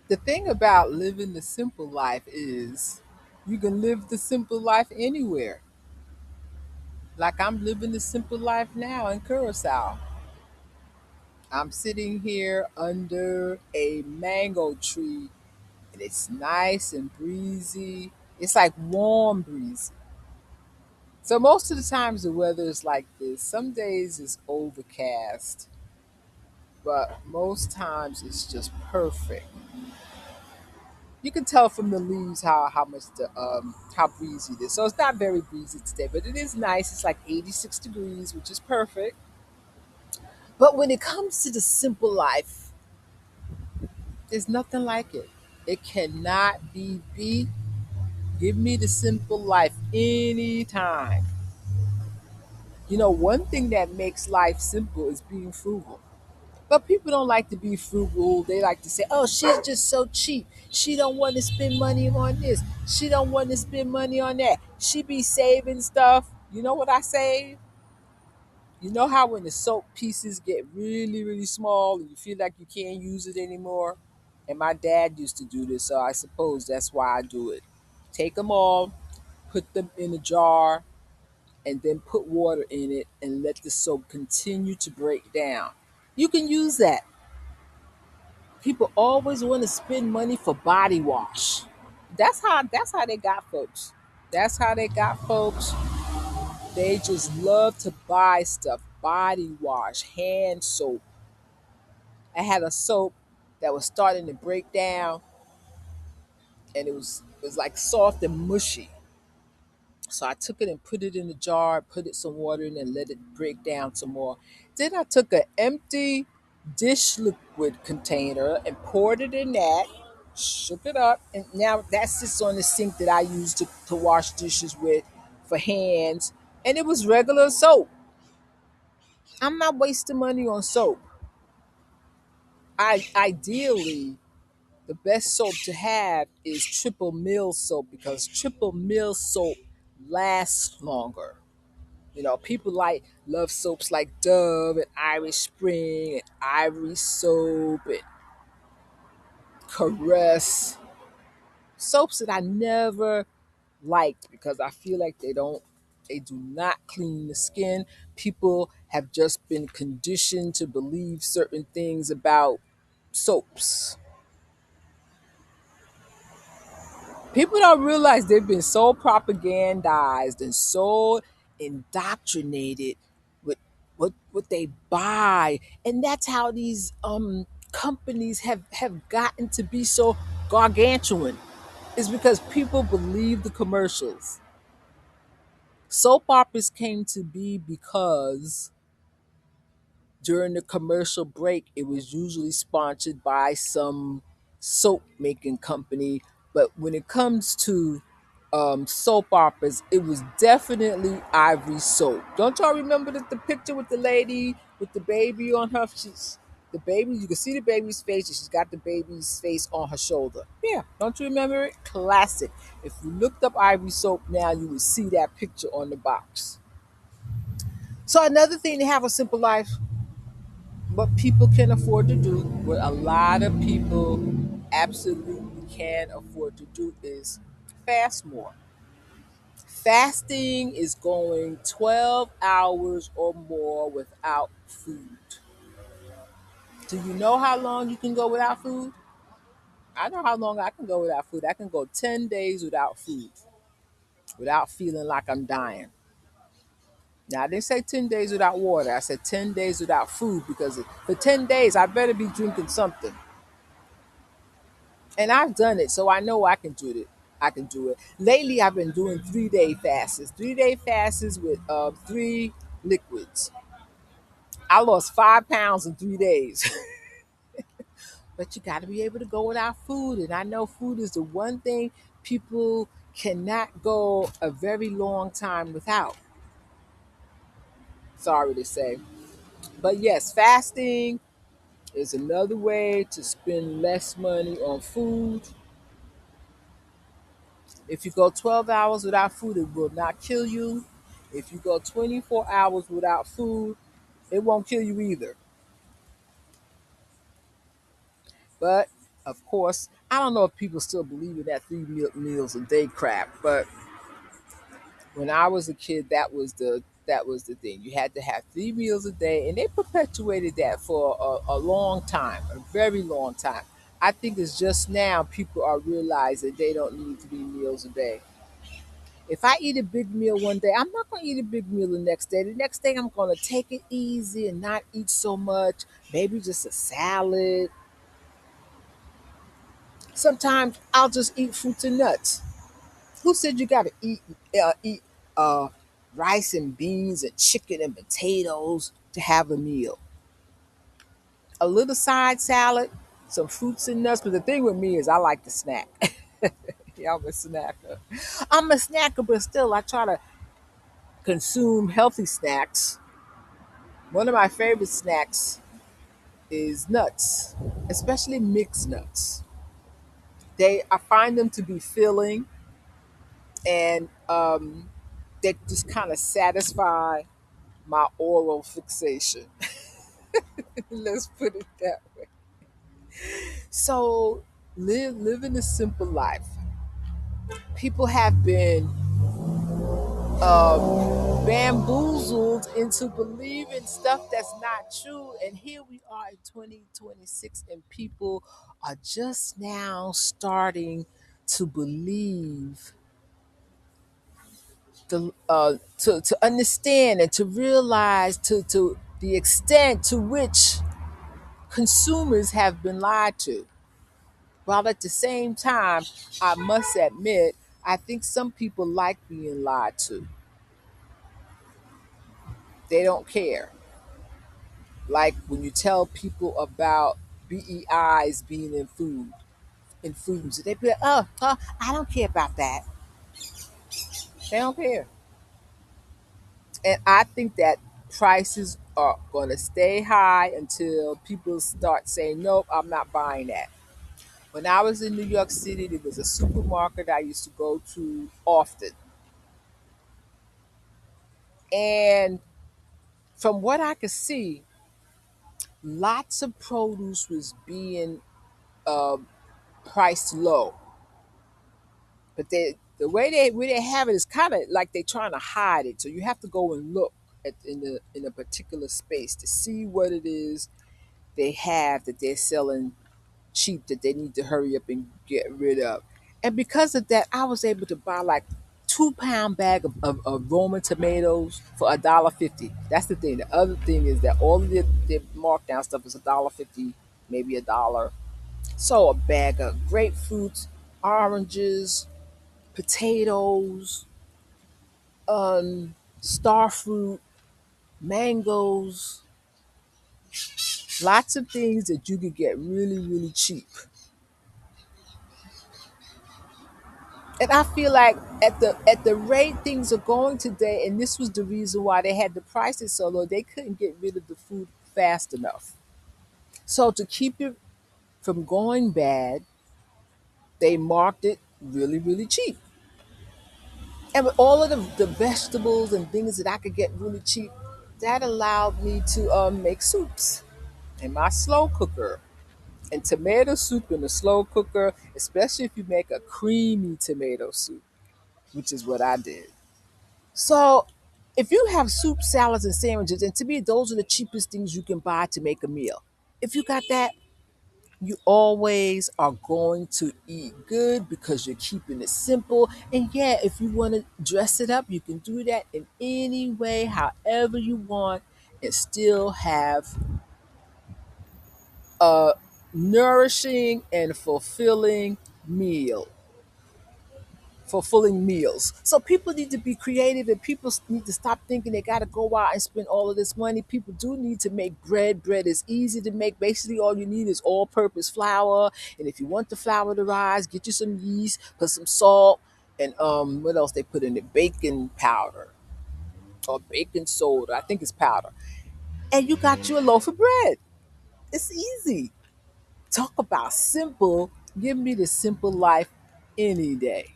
The thing about living the simple life is you can live the simple life anywhere. Like I'm living the simple life now in Curacao. I'm sitting here under a mango tree and it's nice and breezy. It's like warm breezy. So most of the times the weather is like this. Some days it's overcast, but most times it's just perfect. You can tell from the leaves how much the how breezy it is. So it's not very breezy today, but it is nice. It's like 86 degrees, which is perfect. But when it comes to the simple life, there's nothing like it. It cannot be beat. Give me the simple life anytime. You know, one thing that makes life simple is being frugal. But people don't like to be frugal. They like to say, "Oh, she's just so cheap. She don't want to spend money on this. She don't want to spend money on that. She be saving stuff." You know what I say? You know how when the soap pieces get really, really small and you feel like you can't use it anymore? And my dad used to do this, so I suppose that's why I do it. Take them all, put them in a jar, and then put water in it and let the soap continue to break down. You can use that. People always want to spend money for body wash. That's how they got folks. That's how they got folks. They just love to buy stuff. Body wash, hand soap. I had a soap that was starting to break down and it was like soft and mushy. So I took it and put it in the jar, put it some water in and let it break down some more. Then I took an empty dish liquid container and poured it in that, shook it up, and now that sits on the sink that I use to wash dishes with for hands. And it was regular soap. I'm not wasting money on soap. Ideally, the best soap to have is triple mill soap because triple mill soap lasts longer. You know, people like love soaps like Dove and Irish Spring and Ivory Soap and Caress. Soaps that I never liked because I feel like they do not clean the skin. People have just been conditioned to believe certain things about soaps. People don't realize they've been so propagandized and so indoctrinated with what they buy, and that's how these companies have gotten to be so gargantuan. Is because people believe the commercials. Soap operas came to be because during the commercial break, it was usually sponsored by some soap making company. But when it comes to soap operas, it was definitely Ivory Soap. Don't y'all remember the picture with the lady with the baby on her? She's the baby. You can see the baby's face, and she's got the baby's face on her shoulder. Yeah, don't you remember it? Classic. If you looked up Ivory Soap now, you would see that picture on the box. So another thing to have a simple life, what people can afford to do, what a lot of people absolutely can afford to do is fast more. Fasting is going 12 hours or more without food. Do you know how long you can go without food? I know how long I can go without food. I can go 10 days without food, without feeling like I'm dying. Now, I didn't say 10 days without water. I said 10 days without food because for 10 days, I better be drinking something. And I've done it, so I know I can do it. I can do it. Lately, I've been doing 3 day fasts. 3 day fasts with three liquids. I lost 5 pounds in 3 days. But you got to be able to go without food, and I know food is the one thing people cannot go a very long time without. Sorry to say, but yes, fasting is another way to spend less money on food. If you go 12 hours without food, it will not kill you. If you go 24 hours without food, it won't kill you either. But Of course, I don't know if people still believe in that meals a day crap, but when I was a kid, that was the thing. You had to have 3 meals a day, and they perpetuated that for a long time, a very long time. I think it's just now people are realizing they don't need 3 meals a day. If I eat a big meal one day, I'm not going to eat a big meal the next day. The next day, I'm going to take it easy and not eat so much. Maybe just a salad. Sometimes I'll just eat fruits and nuts. Who said you got to eat uh, rice and beans and chicken and potatoes to have a meal? A little side salad, some fruits and nuts. But the thing with me is I like to snack. Yeah, I'm a snacker. I'm a snacker, but still I try to consume healthy snacks. One of my favorite snacks is nuts, especially mixed nuts. I find them to be filling, and they just kind of satisfy my oral fixation. Let's put it that way. So, living a simple life. People have been bamboozled into believing stuff that's not true, and here we are in 2026, and people are just now starting to believe to understand and to realize to the extent to which consumers have been lied to. While at the same time, I must admit, I think some people like being lied to. They don't care. Like when you tell people about BEIs being in foods, they be like, oh, I don't care about that. They don't care. And I think that prices are going to stay high until people start saying, nope, I'm not buying that. When I was in New York City, there was a supermarket I used to go to often. And from what I could see, lots of produce was being uh, priced low. But the way they have it is kind of like they're trying to hide it. So you have to go and look in a particular space to see what it is they have that they're selling cheap that they need to hurry up and get rid of. And because of that, I was able to buy like 2 pound bag of Roman tomatoes for $1.50. That's the thing. The other thing is that all of the markdown stuff is $1.50, maybe $1. So a bag of grapefruits, oranges, potatoes, star fruit, mangoes, lots of things that you could get really, really cheap. And I feel like at the rate things are going today, and this was the reason why they had the prices so low, they couldn't get rid of the food fast enough. So to keep it from going bad, they marked it really, really cheap. And with all of the vegetables and things that I could get really cheap, that allowed me to make soups in my slow cooker. And tomato soup in a slow cooker, especially if you make a creamy tomato soup, which is what I did. So if you have soup, salads, and sandwiches, and to me, those are the cheapest things you can buy to make a meal. If you got that, you always are going to eat good because you're keeping it simple. And yeah, if you want to dress it up, you can do that in any way, however you want, and still have a nourishing and meal fulfilling meals. So people need to be creative, and people need to stop thinking they got to go out and spend all of this money. People do need to make bread. Bread is easy to make. Basically, all you need is all purpose flour. And if you want the flour to rise, get you some yeast, put some salt, and what else they put in it? Baking powder or baking soda. I think it's powder. And you got you a loaf of bread. It's easy. Talk about simple. Give me the simple life any day.